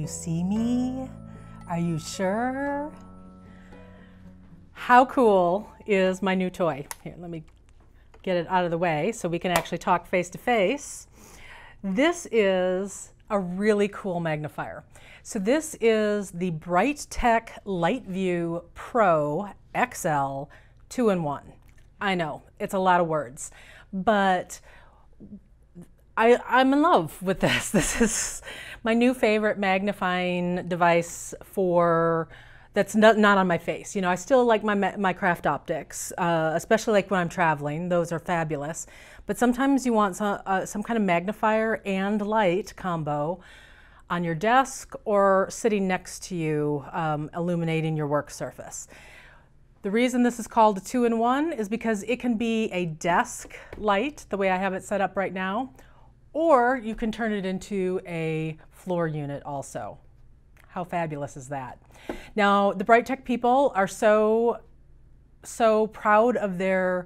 you see me? Are you sure? How cool is my new toy? Here, let me get it out of the way so we can actually talk face to face. This is a really cool magnifier. So this is the Brightech LightView Pro XL 2-in-1. I know, it's a lot of words, but I'm in love with this. This is my new favorite magnifying device that's not on my face. You know, I still like my craft optics, especially like when I'm traveling. Those are fabulous. But sometimes you want some kind of magnifier and light combo on your desk or sitting next to you, illuminating your work surface. The reason this is called a 2-in-1 is because it can be a desk light, the way I have it set up right now, or you can turn it into a floor unit also. How fabulous is that? Now, the Brightech people are so proud of their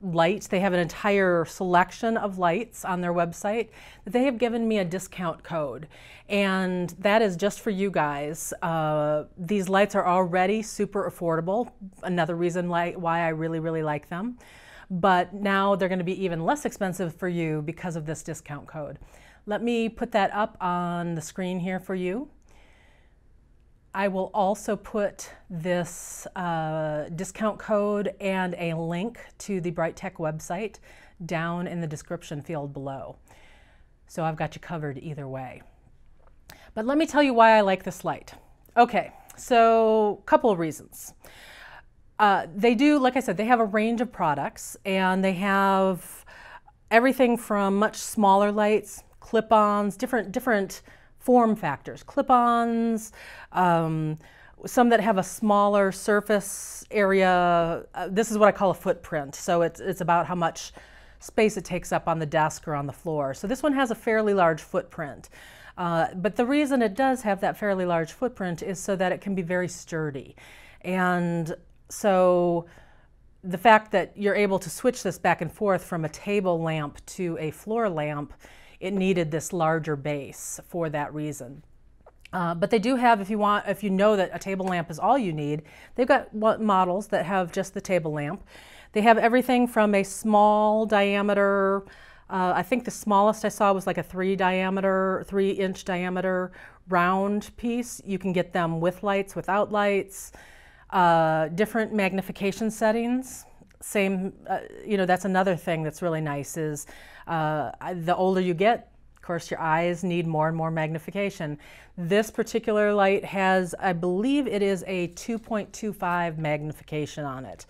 lights. They have an entire selection of lights on their website that they have given me a discount code. And that is just for you guys. These lights are already super affordable. Another reason why I really like them. But now they're going to be even less expensive for you because of this discount code. Let me put that up on the screen here for you. I will also put this discount code and a link to the Brightech website down in the description field below. So I've got you covered either way. But let me tell you why I like this light. Okay, so a couple of reasons. They do, like I said, they have a range of products, and they have everything from much smaller lights, clip-ons, different form factors, clip-ons, some that have a smaller surface area. This is what I call a footprint. So it's about how much space it takes up on the desk or on the floor. So this one has a fairly large footprint. But the reason it does have that fairly large footprint is so that it can be very sturdy. And so the fact that you're able to switch this back and forth from a table lamp to a floor lamp, it needed this larger base for that reason. But they do have, if you know that a table lamp is all you need, they've got models that have just the table lamp. They have everything from a small diameter, I think the smallest I saw was like a 3-inch diameter round piece. You can get them with lights, without lights, different magnification settings. Same, you know, that's another thing that's really nice is the older you get, of course, your eyes need more and more magnification. This particular light has, I believe it is a 2.25 magnification on it.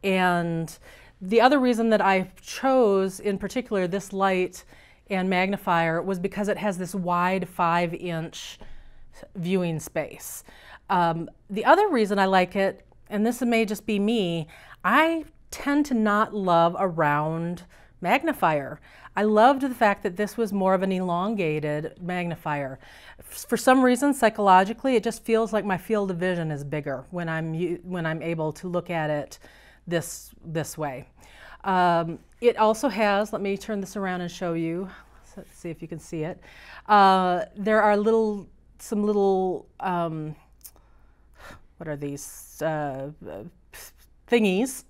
And the other reason that I chose in particular this light and magnifier was because it has this wide 5-inch viewing space. The other reason I like it, and this may just be me, I tend to not love a round magnifier. I loved the fact that this was more of an elongated magnifier. For some reason, psychologically, it just feels like my field of vision is bigger when I'm able to look at it this way. It also has, let me turn this around and show you. Let's see if you can see it. There are some little what are these thingies?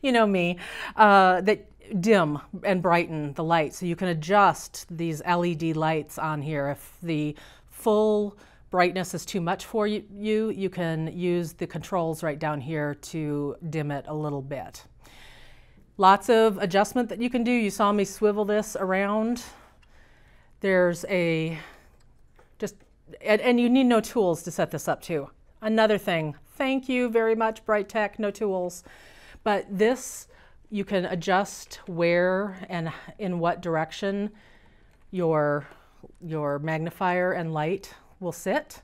You know me, that dim and brighten the light. So you can adjust these LED lights on here. If the full brightness is too much for you, you can use the controls right down here to dim it a little bit. Lots of adjustment that you can do. You saw me swivel this around. There's and you need no tools to set this up too. Another thing, thank you very much, Brightech, no tools. But this, you can adjust where and in what direction your magnifier and light will sit.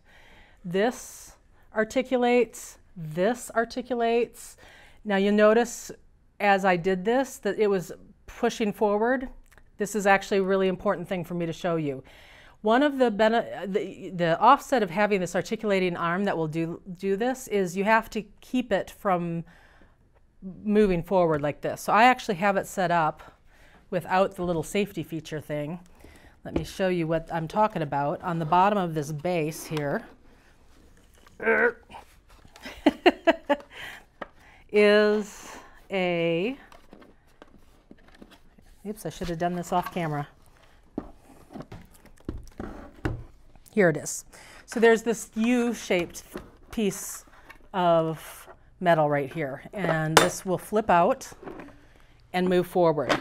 This articulates. Now you'll notice as I did this that it was pushing forward. This is actually a really important thing for me to show you. One of the offset of having this articulating arm that will do this is you have to keep it from moving forward like this. So I actually have it set up without the little safety feature thing. Let me show you what I'm talking about. On the bottom of this base here is a, oops, I should have done this off camera. Here it is. So there's this U-shaped piece of metal right here, and this will flip out and move forward.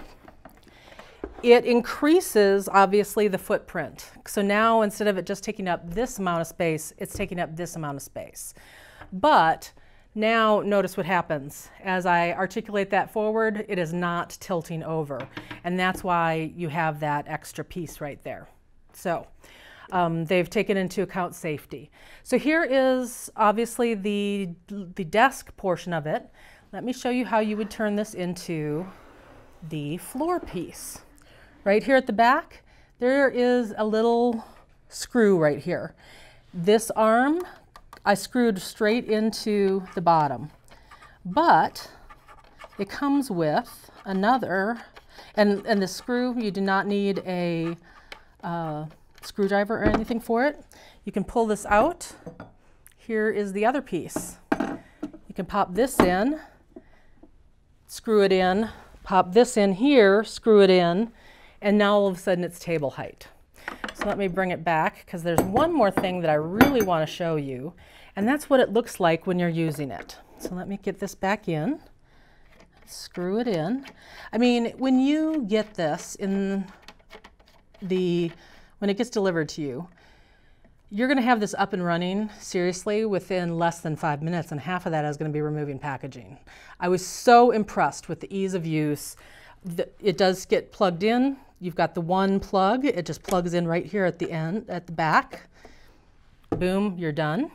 It increases, obviously, the footprint. So now instead of it just taking up this amount of space, it's taking up this amount of space. But now notice what happens. As I articulate that forward, it is not tilting over. And that's why you have that extra piece right there. So they've taken into account safety. So here is obviously the desk portion of it. Let me show you how you would turn this into the floor piece. Right here at the back, there is a little screw right here. This arm, I screwed straight into the bottom, but it comes with another, and the screw, you do not need a screwdriver or anything for it. You can pull this out. Here is the other piece. You can pop this in, screw it in, pop this in here, screw it in, and now all of a sudden it's table height. So let me bring it back because there's one more thing that I really want to show you, and that's what it looks like when you're using it. So let me get this back in, screw it in. I mean, when you get this when it gets delivered to you, you're going to have this up and running, seriously, within less than 5 minutes, and half of that is going to be removing packaging. I was so impressed with the ease of use. It does get plugged in. You've got the one plug. It just plugs in right here at the end, at the back. Boom, you're done.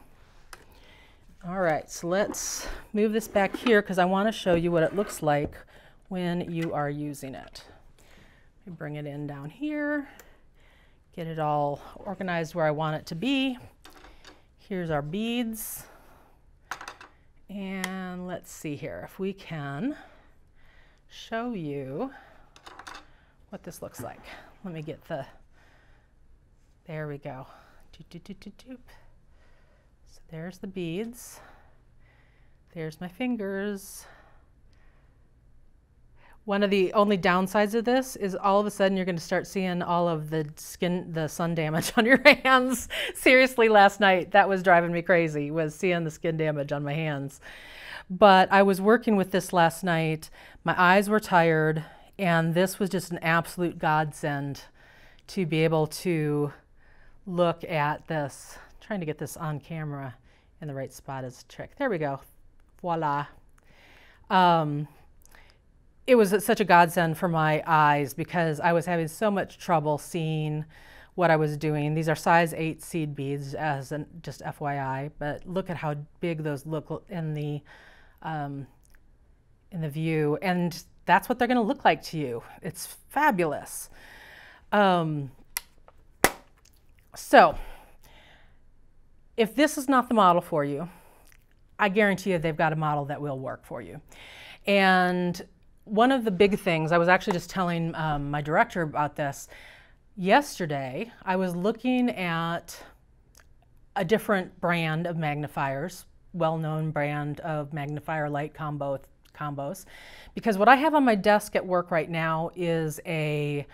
All right, so let's move this back here because I want to show you what it looks like when you are using it. Let me bring it in down here. Get it all organized where I want it to be. Here's our beads. And let's see here if we can show you what this looks like. Let me get there we go. So there's the beads. There's my fingers. One of the only downsides of this is all of a sudden you're going to start seeing all of the sun damage on your hands. Seriously, last night, that was driving me crazy, was seeing the skin damage on my hands. But I was working with this last night. My eyes were tired, and this was just an absolute godsend to be able to look at this. I'm trying to get this on camera in the right spot is a trick. There we go. Voila. It was such a godsend for my eyes because I was having so much trouble seeing what I was doing. These are size 8 seed beads, as just FYI, but look at how big those look in the view, and that's what they're going to look like to you. It's fabulous. So if this is not the model for you, I guarantee you they've got a model that will work for you. And one of the big things, I was actually just telling my director about this yesterday. I was looking at a different brand of magnifiers, well-known brand of magnifier light combos, because what I have on my desk at work right now is a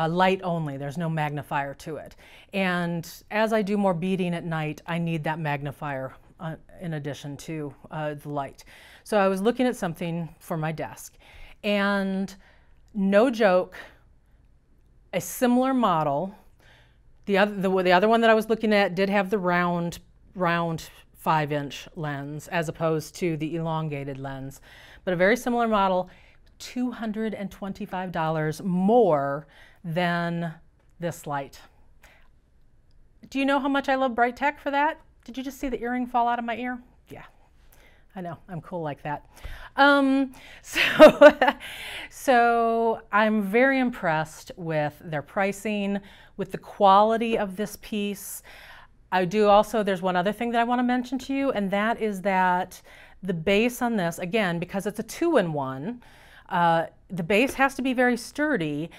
light only. There's no magnifier to it. And as I do more beading at night, I need that magnifier in addition to the light. So I was looking at something for my desk. And no joke, a similar model, the other one that I was looking at did have the round 5-inch lens as opposed to the elongated lens, but a very similar model, $225 more than this light. Do you know how much I love Brightech for that? Did you just see the earring fall out of my ear? Yeah. I know, I'm cool like that. So I'm very impressed with their pricing, with the quality of this piece. I do also, there's one other thing that I want to mention to you, and that is that the base on this, again, because it's a 2-in-1, the base has to be very sturdy.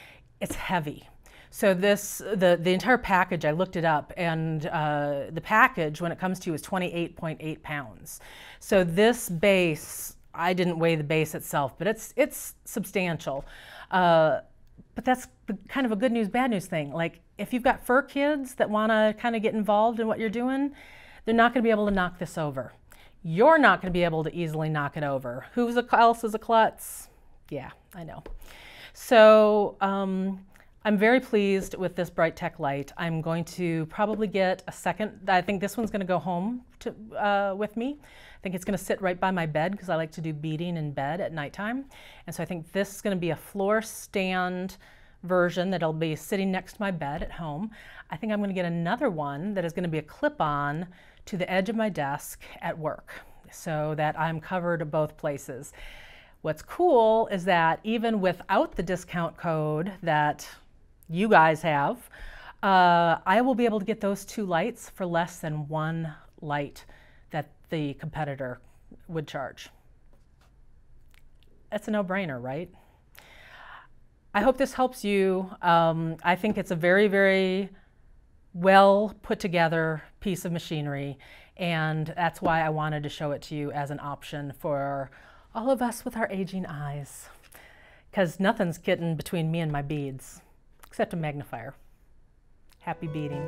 It's heavy. So the entire package, I looked it up, and the package, when it comes to, is 28.8 pounds. So this base, I didn't weigh the base itself, but it's substantial. But that's kind of a good news, bad news thing. Like, if you've got fur kids that want to kind of get involved in what you're doing, they're not going to be able to knock this over. You're not going to be able to easily knock it over. Who else is a klutz? Yeah, I know. So I'm very pleased with this Brightech light. I'm going to probably get a second. I think this one's going to go home with me. I think it's going to sit right by my bed because I like to do beading in bed at nighttime. And so I think this is going to be a floor stand version that'll be sitting next to my bed at home. I think I'm going to get another one that is going to be a clip-on to the edge of my desk at work so that I'm covered at both places. What's cool is that even without the discount code that you guys have, I will be able to get those 2 lights for less than 1 light that the competitor would charge. That's a no-brainer, right? I hope this helps you. I think it's a very, very well put together piece of machinery, and that's why I wanted to show it to you as an option for all of us with our aging eyes, because nothing's getting between me and my beads except a magnifier. Happy beading.